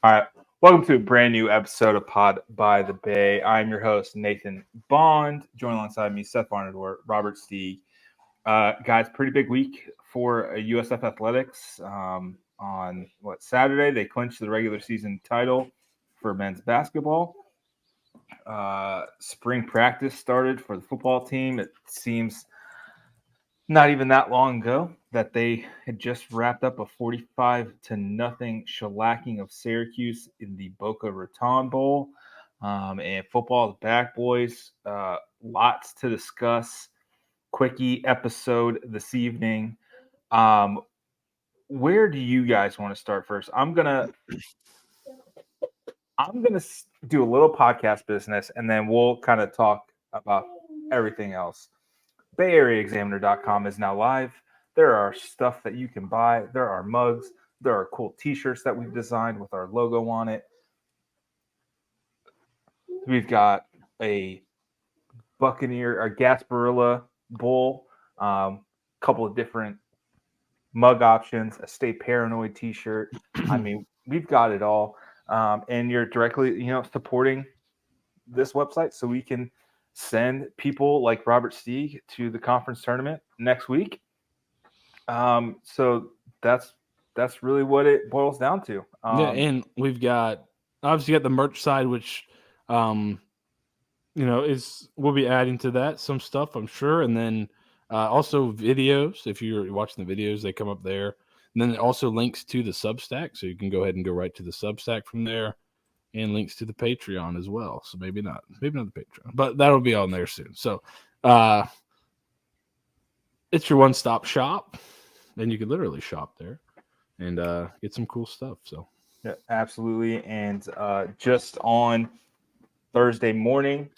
All right. Welcome to a brand new episode of Pod by the Bay. I'm your host, Nathan Bond. Joined alongside me, Seth Varnadore, Robert Steeg. Guys, pretty big week for USF Athletics. On Saturday, they clinched the regular season title for men's basketball. Spring practice started for the football team. It seems not even that long ago that they had just wrapped up a 45-0 shellacking of Syracuse in the Boca Raton Bowl. And football is back, boys. Lots to discuss. Quickie episode this evening. Where do you guys want to start first? I'm gonna do a little podcast business, and then we'll kind of talk about everything else. BayAreaExaminer.com is now live. There are stuff that you can buy. There are mugs. There are cool T-shirts that we've designed with our logo on it. We've got a Gasparilla bowl, couple of different mug options, a Stay Paranoid T-shirt. I mean, we've got it all, and you're directly, supporting this website, so we can send people like Robert Steeg to the conference tournament next week. So that's really what it boils down to. And we've got obviously got the merch side, which is we'll be adding to that some stuff, I'm sure, and then also videos. If you're watching the videos, they come up there, and then it also links to the Substack, so you can go ahead and go right to the Substack from there, and links to the Patreon as well. So maybe not the Patreon, but that'll be on there soon. So it's your one-stop shop, and you can literally shop there and get some cool stuff. So yeah, absolutely. And just on Thursday morning,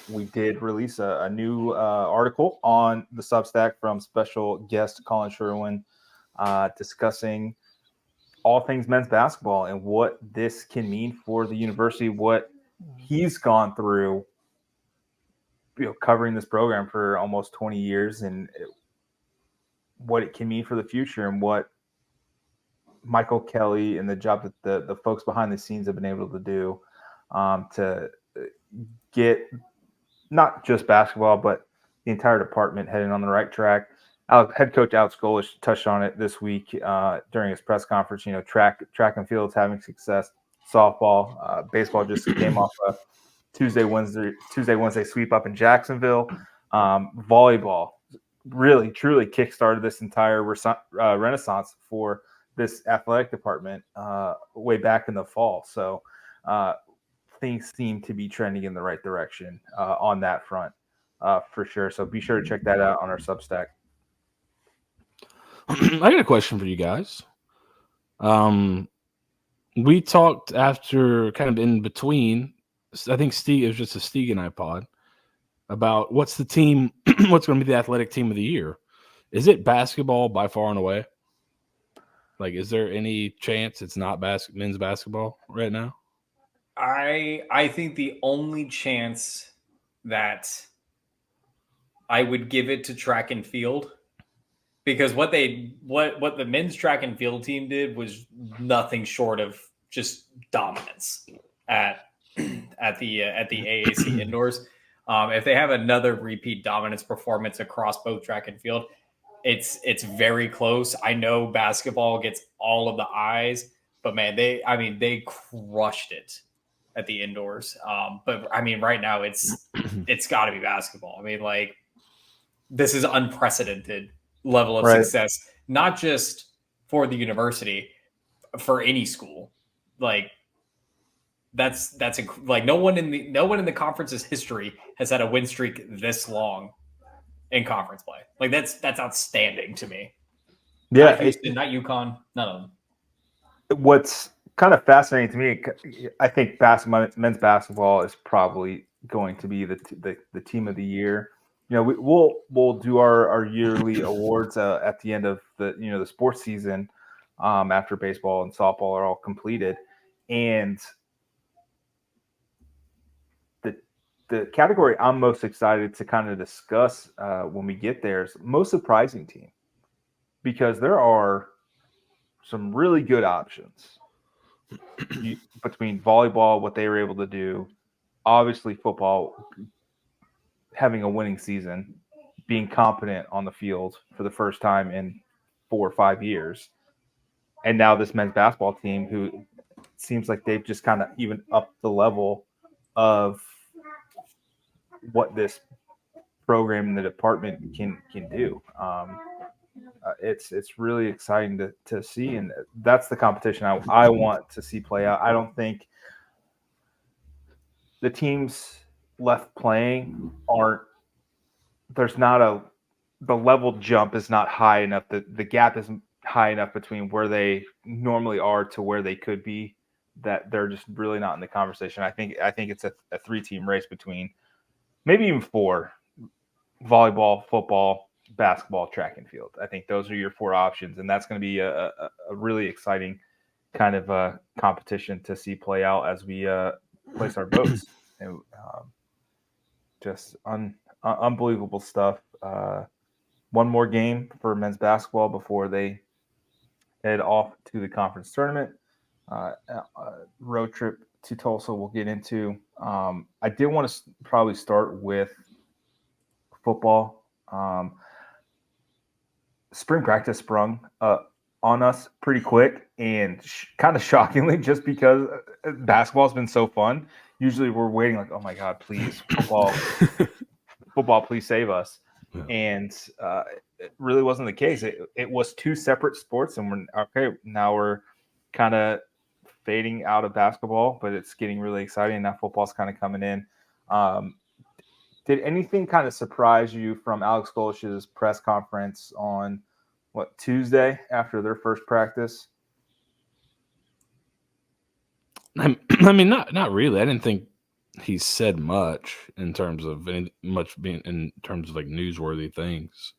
we did release a new article on the Substack from special guest Colin Sherwin, discussing all things men's basketball and what this can mean for the university, what he's gone through, covering this program for almost 20 years, and what it can mean for the future, and what Michael Kelly and the job that the folks behind the scenes have been able to do to get not just basketball, but the entire department heading on the right track. Head coach Alex Golesh touched on it this week during his press conference. Track and field is having success. Softball, baseball just came off a Tuesday, Wednesday sweep up in Jacksonville. Volleyball really, truly kickstarted this entire renaissance for this athletic department way back in the fall. So things seem to be trending in the right direction on that front for sure. So be sure to check that out on our Substack. I got a question for you guys. We talked after kind of in between. I think Steeg, it was just a Steeg and I pod about what's the team, what's going to be the athletic team of the year. Is it basketball by far and away? Like, is there any chance it's not men's basketball right now? I think the only chance that I would give it to track and field, because what the men's track and field team did was nothing short of just dominance at the AAC indoors. If they have another repeat dominance performance across both track and field, it's very close. I know basketball gets all of the eyes, but man, they crushed it at the indoors. But I mean, right now it's got to be basketball. I mean, like, this is unprecedented level of success, not just for the university, for any school. Like, that's like no one in the conference's history has had a win streak this long in conference play. Like, that's outstanding to me. Yeah, not Houston, not UConn, none of them. What's kind of fascinating to me, I think men's basketball is probably going to be the team of the year. We'll do our yearly awards at the end of the sports season, after baseball and softball are all completed, and the category I'm most excited to kind of discuss when we get there is most surprising team, because there are some really good options between volleyball, what they were able to do, obviously football having a winning season, being competent on the field for the first time in 4 or 5 years, and now this men's basketball team who seems like they've just kind of even upped the level of what this program in the department can do. It's really exciting to see, and that's the competition I want to see play out. I don't think the teams left playing the level jump is not high enough. The gap isn't high enough between where they normally are to where they could be, that they're just really not in the conversation. I think it's a 3-team race between maybe even 4: volleyball, football, basketball, track and field. I think those are your 4 options, and that's going to be a really exciting kind of competition to see play out as we place our votes. And, just unbelievable stuff. One more game for men's basketball before they head off to the conference tournament. Road trip to Tulsa we'll get into. I did want to probably start with football. Spring practice sprung on us pretty quick and kind of shockingly, just because basketball's been so fun. Usually we're waiting like, oh my God, please, football, please save us. Yeah. And it really wasn't the case. It was 2 separate sports, and now we're kind of fading out of basketball, but it's getting really exciting. Now football's kind of coming in. Did anything kind of surprise you from Alex Golesh's press conference on Tuesday after their first practice? I mean, not really. I didn't think he said much in terms of like newsworthy things.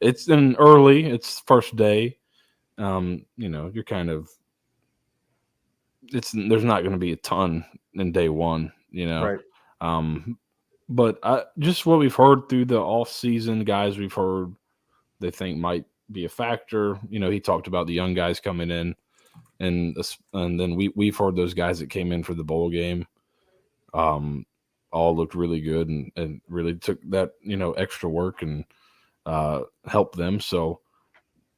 It's it's first day. You're kind of there's not going to be a ton in day one, Right. But just what we've heard through the off season, guys we've heard they think might be a factor. He talked about the young guys coming in, and then we've heard those guys that came in for the bowl game, all looked really good and really took that extra work and helped them. So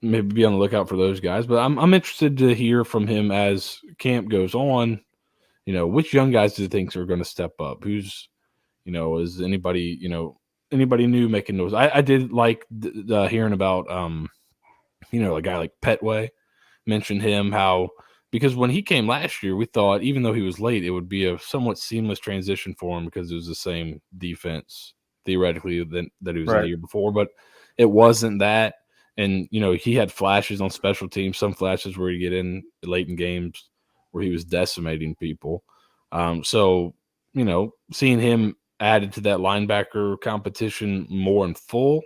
maybe be on the lookout for those guys. But I'm interested to hear from him as camp goes on. Which young guys do you think are going to step up? Who's is anybody new making noise? I did like hearing about a guy like Petway. Mentioned him because when he came last year, we thought even though he was late, it would be a somewhat seamless transition for him because it was the same defense theoretically that he was in the year before, but it wasn't that. And he had flashes on special teams, some flashes where he'd get in late in games where he was decimating people. So seeing him added to that linebacker competition more in full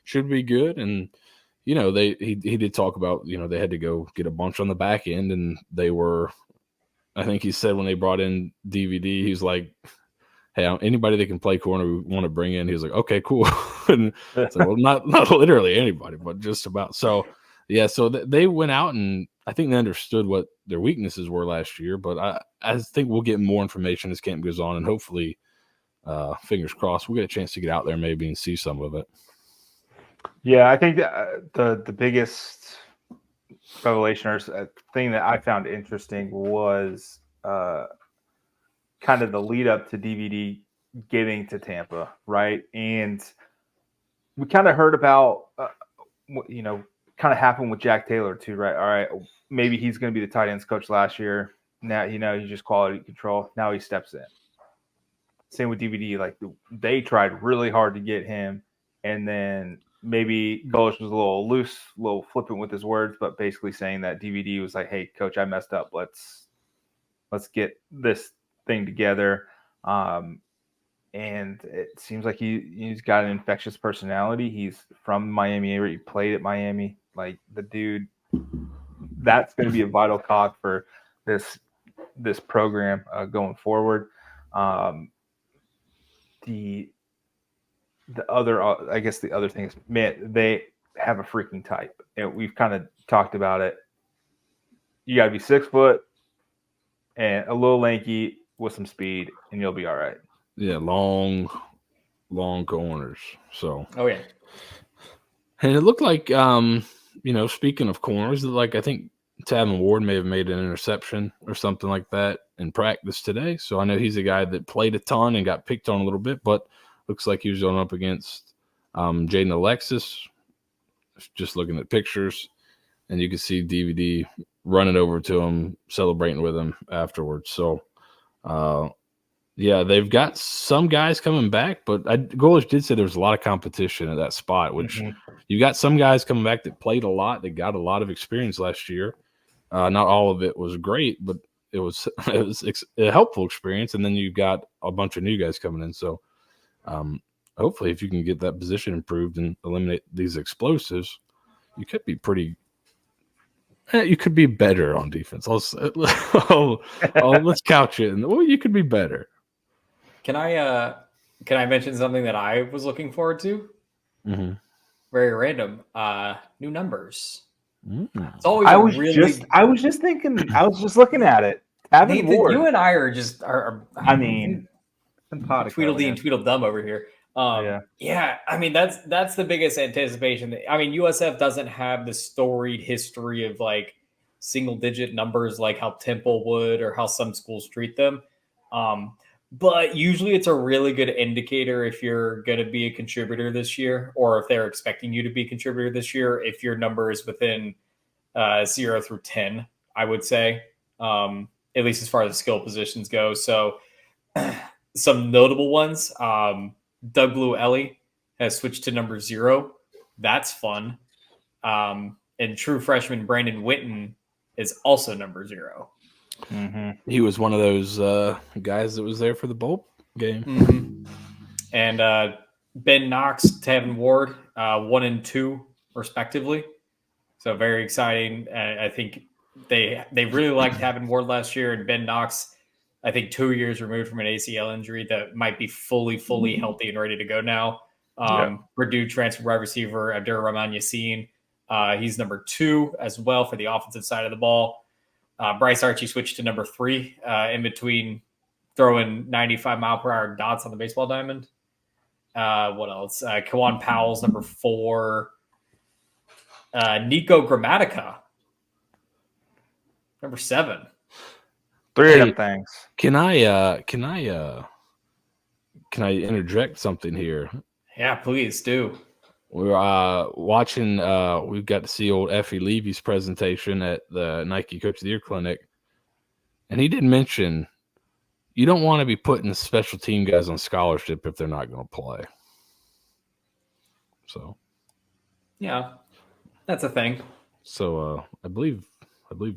should be good. And he did talk about they had to go get a bunch on the back end, and they were, I think he said when they brought in DVD, he's like, hey, anybody that can play corner we want to bring in. He was like, okay, cool. And so, well, not literally anybody, but just about. So yeah, so they went out, and I think they understood what their weaknesses were last year. But I think we'll get more information as camp goes on, and hopefully, fingers crossed, we'll get a chance to get out there maybe and see some of it. Yeah, I think the biggest revelation or thing that I found interesting was kind of the lead up to DVD getting to Tampa, right? And we kind of heard about, kind of happened with Jack Taylor too, right? All right, maybe he's going to be the tight ends coach last year. Now, he's just quality control. Now he steps in. Same with DVD. Like they tried really hard to get him, and then maybe Golesh was a little loose, a little flippant with his words, but basically saying that DVD was like, hey, coach, I messed up. Let's get this thing together. And it seems like he's got an infectious personality. He's from Miami area. He played at Miami. Like the dude, that's going to be a vital cog for this program going forward. The other thing is, man, they have a freaking type. And we've kind of talked about it. You got to be 6 foot, and a little lanky with some speed, and you'll be all right. Yeah, long corners. So, Oh yeah. and it looked like, speaking of corners, like I think Tavin Ward may have made an interception or something like that in practice today. So I know he's a guy that played a ton and got picked on a little bit, but looks like he was going up against Jaden Alexis. Just looking at pictures, and you can see DVD running over to him, celebrating with him afterwards. So, yeah, they've got some guys coming back, but Golesh did say there was a lot of competition at that spot, which you got some guys coming back that played a lot, that got a lot of experience last year. Not all of it was great, but it was a helpful experience. And then you've got a bunch of new guys coming in. So hopefully if you can get that position improved and eliminate these explosives, you could be you could be better on defense. Let's couch it. Well, you could be better. Can I mention something that I was looking forward to? Mm-hmm. Very random. New numbers. Mm-hmm. It's always I was just thinking. I was just looking at it. Nathan, Ward. You and I are I mean, Tweedledee and Tweedledum over here. Yeah. I mean, that's the biggest anticipation. I mean, USF doesn't have the storied history of like single-digit numbers like how Temple would or how some schools treat them. But usually it's a really good indicator if you're going to be a contributor this year, or if they're expecting you to be a contributor this year, if your number is within 0 through 10, I would say, at least as far as the skill positions go. So some notable ones, Doug Blue Ellie has switched to number 0. That's fun. And true freshman Brandon Witten is also number 0. Mm-hmm. He was one of those guys that was there for the bowl game. Mm-hmm. And Ben Knox, Tavin Ward, 1 and 2 respectively. So very exciting. I think they really liked Tavin Ward last year, and Ben Knox, I think 2 years removed from an ACL injury that might be fully healthy and ready to go now. Purdue transfer wide receiver Abdur Rahim Yassin. He's number 2 as well for the offensive side of the ball. Bryce Archie switched to number 3 in between throwing 95-mile-per-hour dots on the baseball diamond. What else? Kawan Powell's number 4. Nico Grammatica, number 7. 3 of them things. Can I interject something here? Yeah, please do. We're watching. We've got to see old Effie Levy's presentation at the Nike Coach of the Year Clinic, and he did mention you don't want to be putting special team guys on scholarship if they're not going to play. So, yeah, that's a thing. So I believe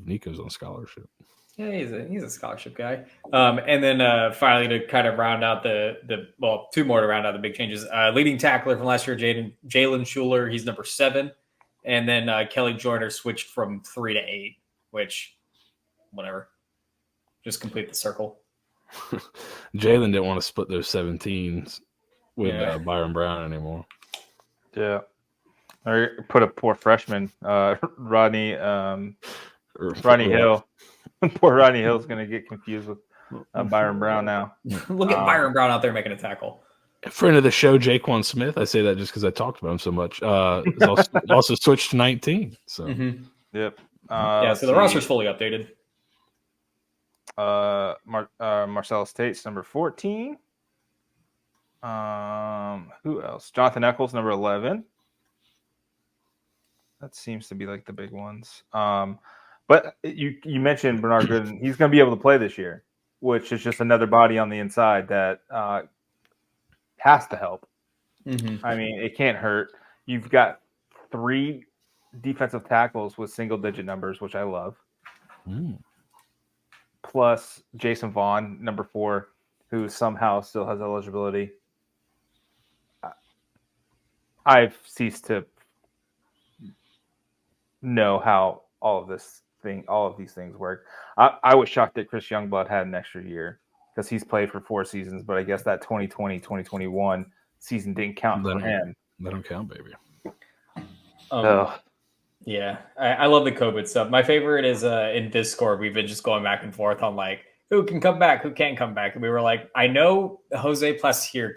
Nico's on scholarship. Yeah, he's a scholarship guy. And then finally to kind of round out the 2 more to round out the big changes. Leading tackler from last year, Jalen Schuler, he's number 7. And then Kelly Joyner switched from 3 to 8, which, whatever. Just complete the circle. Jalen didn't want to split those 17s with Byron Brown anymore. Yeah. Or put a poor freshman, Rodney Hill. Poor Rodney Hill's going to get confused with Byron Brown now. Look at Byron Brown out there making a tackle. Friend of the show, Jaquan Smith. I say that just because I talked about him so much. Also switched to 19. So, Yep. So the roster's fully updated. Marcellus Tate's number 14. Who else? Jonathan Eccles, number 11. That seems to be like the big ones. But you mentioned Bernard Gooden. He's going to be able to play this year, which is just another body on the inside that has to help. Mm-hmm. I mean, it can't hurt. You've got 3 defensive tackles with single-digit numbers, which I love. Plus Jason Vaughn, number 4, who somehow still has eligibility. I've ceased to know how all of these things work. I was shocked that Chris Youngblood had an extra year because he's played for 4 seasons, but I guess that 2020-2021 season didn't count for him. Let him count, baby. Yeah, I love the COVID stuff. My favorite is in Discord. We've been just going back and forth on like who can come back, who can't come back. And we were like, I know Jose Placier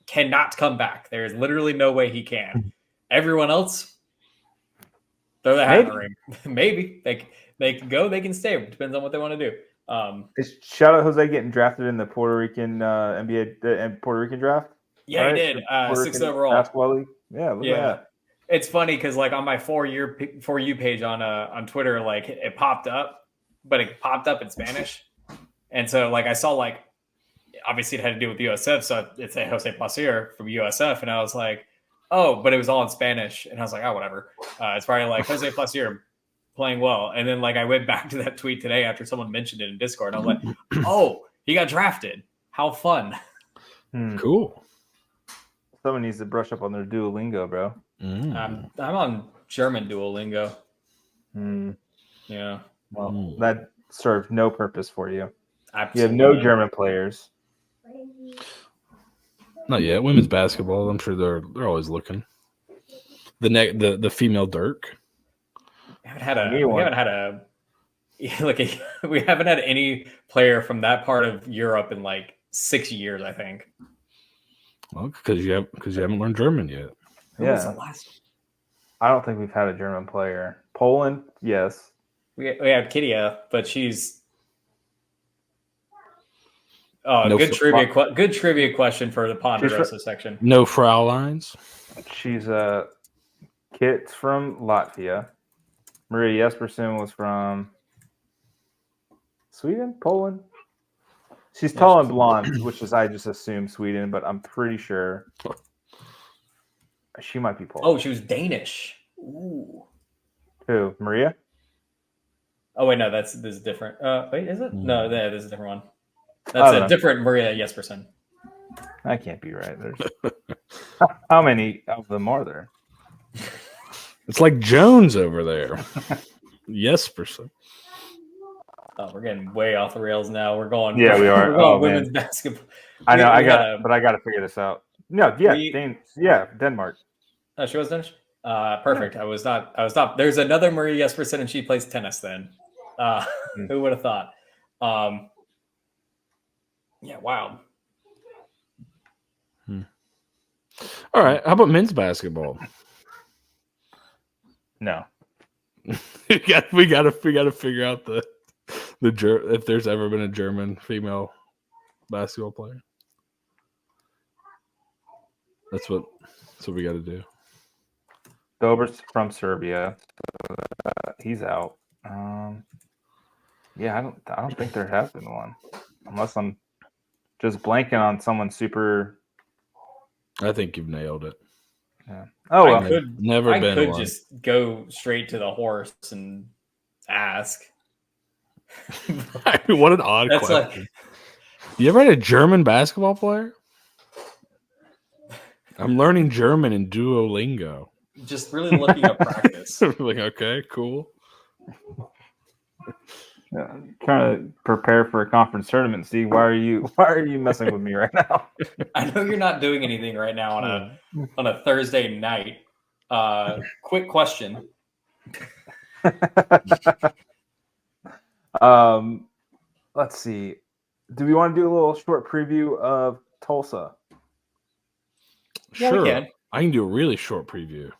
cannot come back. There is literally no way he can. Everyone else, throw the hat in the ring. Maybe they can go, they can stay. It depends on what they want to do. Shout out Jose getting drafted in the Puerto Rican NBA and Puerto Rican draft. Yeah, right? he did. 6th overall. Basketball league. Yeah, look at that. It's funny because like on my For You page on Twitter, like it popped up, but it popped up in Spanish, and so like I saw like obviously it had to do with USF, so it said Jose Placier from USF, and I was like, oh, but it was all in Spanish, and I was like, oh, whatever. It's probably like Jose Placier playing well, and then like I went back to that tweet today after someone mentioned it in Discord, and I was like, oh, he got drafted. How fun! Cool. Someone needs to brush up on their Duolingo, bro. I'm on German Duolingo. Yeah. Well, that served no purpose for you. Absolutely. You have no German players. Not yet. Women's basketball. I'm sure they're always looking. The female Dirk. We haven't had any player from that part of Europe in like 6 years, I think. Well, because you haven't learned German yet. Who was the last? I don't think we've had a German player. Poland, yes. We have Kidia, but she's good trivia question for the Ponderosa section. No Fraulines. She's a Kit's from Latvia. Maria Jespersen was from Sweden, Poland. She's tall and blonde, which is I just assume Sweden, but I'm pretty sure she might be Polish. Oh, she was Danish. Ooh. Who? Maria? Oh wait, no, this is different. Wait, is it? No, this is a different one. That's a different Maria Jespersen. That can't be right. There's how many of them are there? It's like Jones over there. Jespersen. Oh, we're getting way off the rails now. We're going. Yeah, we are. We're going women's basketball. I know. I got to figure this out. No, yeah, Denmark. Oh, she was Danish. Perfect. Yeah. I was not. There's another Maria Jespersen, and she plays tennis. Then, who would have thought? Yeah, wild. All right. How about men's basketball? No. we got to figure out if there's ever been a German female basketball player. That's what we got to do. Dober's from Serbia. He's out. Yeah, I don't think there has been one, unless I'm just blanking on someone super. I think you've nailed it. Yeah. Oh, well. I could just go straight to the horse and ask. What an odd question. You ever had a German basketball player? I'm learning German in Duolingo. Just really looking at practice. Like, okay, cool. Yeah, I'm trying to prepare for a conference tournament, Steve. Why are you messing with me right now? I know you're not doing anything right now on a Thursday night. Quick question. Let's see. Do we want to do a little short preview of Tulsa? Yeah, sure. we can. I can do a really short preview.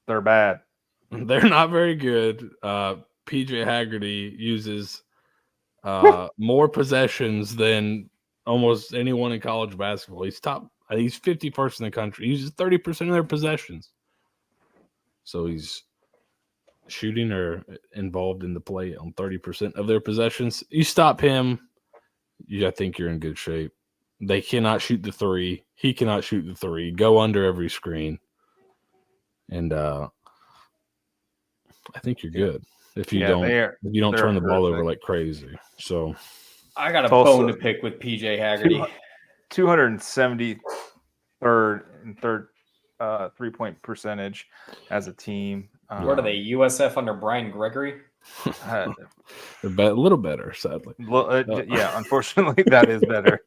They're bad. They're not very good. PJ Haggerty uses more possessions than almost anyone in college basketball. He's 51st in the country. He uses 30% of their possessions. So he's shooting or involved in the play on 30% of their possessions. You stop him, I think you're in good shape. They cannot shoot the three. He cannot shoot the three. Go under every screen. And I think you're good if you don't turn the ball over like crazy. So I got a bone to pick with PJ Haggerty. 273rd in third 3-point percentage as a team. What are they? USF under Brian Gregory? A little better, sadly. Yeah, unfortunately, that is better.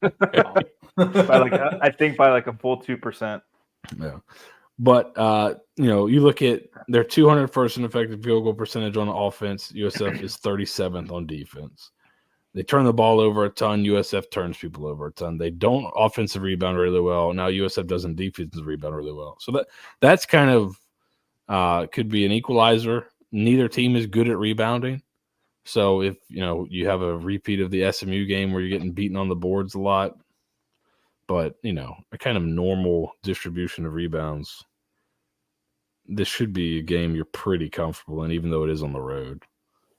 I think by like a full 2%. Yeah. But you look at their 201st in effective field goal percentage on offense. USF is 37th on defense. They turn the ball over a ton. USF turns people over a ton. They don't offensive rebound really well. Now USF doesn't defensive rebound really well. So that's kind of could be an equalizer. Neither team is good at rebounding. So if you have a repeat of the SMU game where you're getting beaten on the boards a lot, but a kind of normal distribution of rebounds, this should be a game you're pretty comfortable in, even though it is on the road.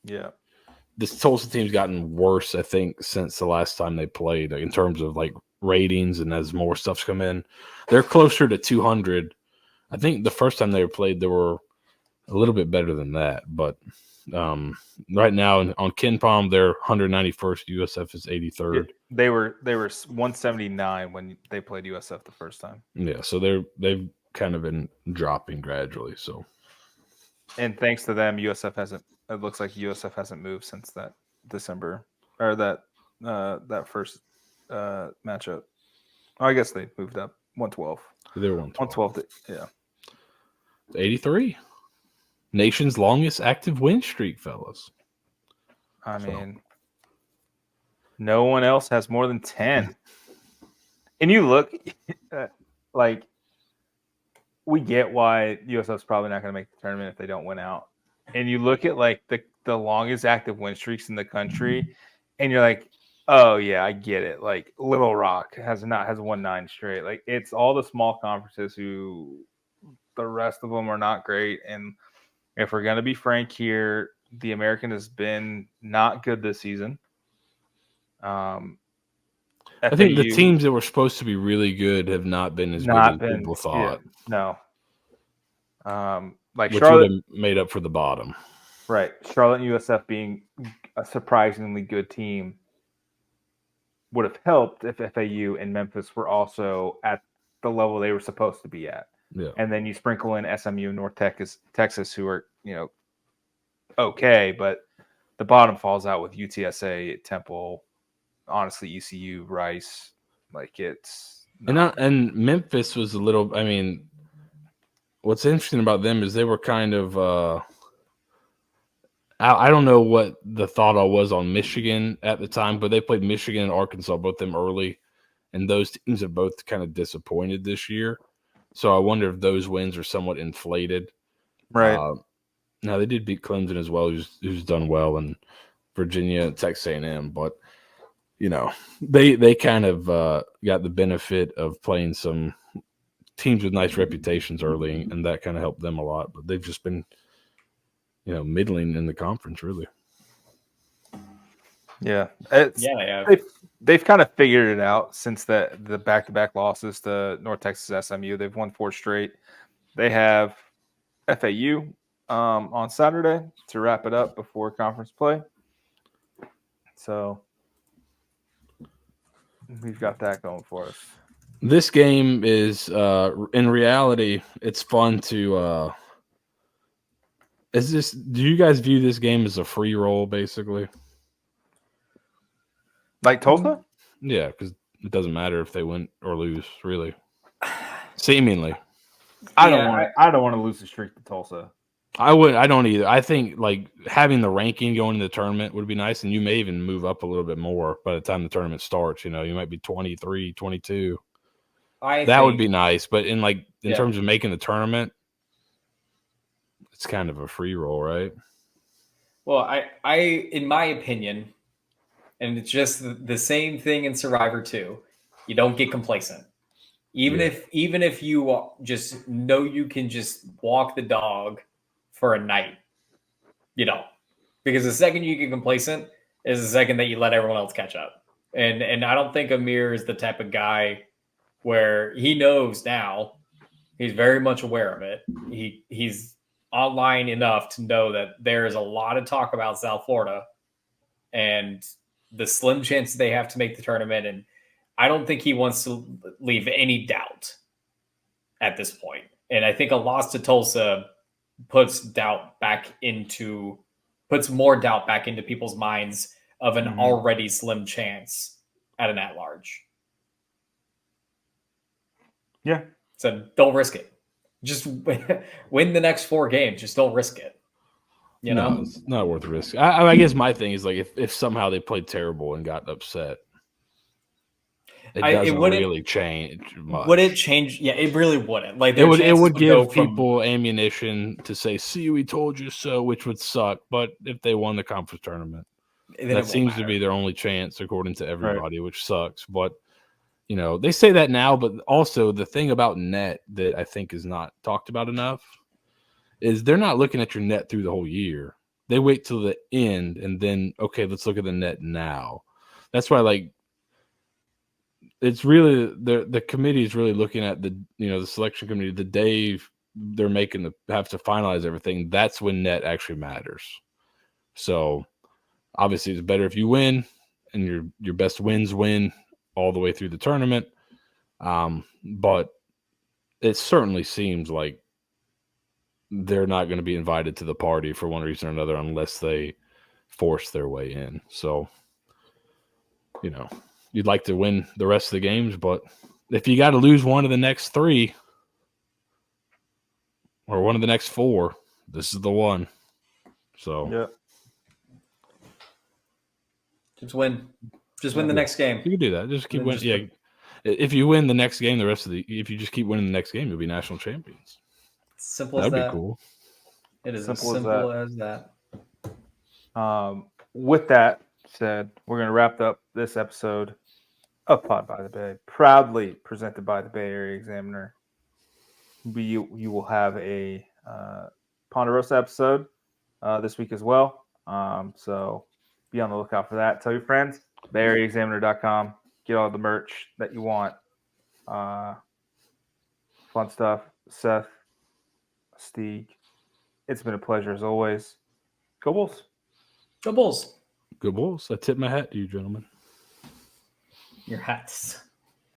Yeah. This Tulsa team's gotten worse, I think, since the last time they played in terms of like ratings, and as more stuff's come in, they're closer to 200. I think the first time they played, they were a little bit better than that. But right now on KenPom, they're 191st. USF is 83rd. They were 179 when they played USF the first time. Yeah, so they've kind of been dropping gradually. So, and thanks to them, USF hasn't. It looks like USF hasn't moved since that December or that first matchup. Oh, I guess they moved up 112. They were 112. Yeah. 83. Nation's longest active win streak, fellas. I mean, no one else has more than 10. And you look like we get why USF's probably not going to make the tournament if they don't win out. And you look at like the longest active win streaks in the country, and you're like, oh yeah, I get it. Like Little Rock has won 9 straight. Like it's all the small conferences who the rest of them are not great. And if we're gonna be frank here, the American has been not good this season. I think the teams that were supposed to be really good have not been as good as people thought. Yeah, no. Like which Charlotte would have made up for the bottom. Right. Charlotte and USF being a surprisingly good team would have helped if FAU and Memphis were also at the level they were supposed to be at. Yeah. And then you sprinkle in SMU and North Texas, who are, okay, but the bottom falls out with UTSA, Temple, honestly, ECU, Rice. Like it's and Memphis was a little. I mean, what's interesting about them is they were kind of. I don't know what the thought was on Michigan at the time, but they played Michigan and Arkansas, both them early, and those teams have both kind of disappointed this year. So I wonder if those wins are somewhat inflated. Right. Now they did beat Clemson as well, who's done well, and Virginia, Texas A&M, but they kind of got the benefit of playing some teams with nice reputations early, and that kind of helped them a lot. But they've just been, middling in the conference, really. Yeah, they've kind of figured it out since the back-to-back losses to North Texas SMU. They've won 4 straight. They have FAU on Saturday to wrap it up before conference play. So we've got that going for us. This game is, in reality, it's fun to. Do you guys view this game as a free roll, basically? Like Tulsa? Yeah, because it doesn't matter if they win or lose, really. Seemingly, I don't want to lose the streak to Tulsa. I don't either. I think like having the ranking going into the tournament would be nice, and you may even move up a little bit more by the time the tournament starts. You might be 23, 22. That would be nice, but in terms of making the tournament, it's kind of a free roll, right? Well, I in my opinion, and it's just the same thing in Survivor 2, you don't get complacent. Even if you just know you can just walk the dog for a night, because the second you get complacent is the second that you let everyone else catch up. And I don't think Amir is the type of guy where he knows now. He's very much aware of it. He's online enough to know that there is a lot of talk about South Florida and the slim chance they have to make the tournament. And I don't think he wants to leave any doubt at this point. And I think a loss to Tulsa puts more doubt back into people's minds of an already slim chance at an at-large. Yeah. So don't risk it. Just win the next 4 games. Just don't risk it. You know, No, it's not worth the risk. I guess my thing is like if somehow they played terrible and got upset, it doesn't really change much. Would it change? Yeah, it really wouldn't. Like it would go give from- people ammunition to say, "See, we told you so," which would suck. But if they won the conference tournament, then that it won't seems to matter. be their only chance, according to everybody, which sucks. But you know, they say that now, but also the thing about net that I think is not talked about enough is they're not looking at your net through the whole year. They wait till the end and then, okay, let's look at the net now. That's why, like, it's really the committee is really looking at the selection committee the day they're have to finalize everything. That's when net actually matters. So obviously, it's better if you win and your best wins win all the way through the tournament. But it certainly seems like they're not going to be invited to the party for one reason or another unless they force their way in. So, you'd like to win the rest of the games, but if you got to lose one of the next 3 or one of the next 4, this is the one. So, yeah. Just win. Just win the next game. You can do that. Just keep winning. Yeah. If you win the next game, if you just keep winning the next game, you'll be national champions. Simple as that. That'd be cool. It is simple as that. With that said, we're going to wrap up this episode of Pod by the Bay, proudly presented by the Bay Area Examiner. You will have a Ponderosa episode this week as well. So be on the lookout for that. Tell your friends, BayAreaExaminer.com. Get all the merch that you want. Fun stuff. Seth, Steeg, it's been a pleasure as always. Go Bulls. Go Bulls. Good Bulls. I tip my hat to you, gentlemen. Your hats.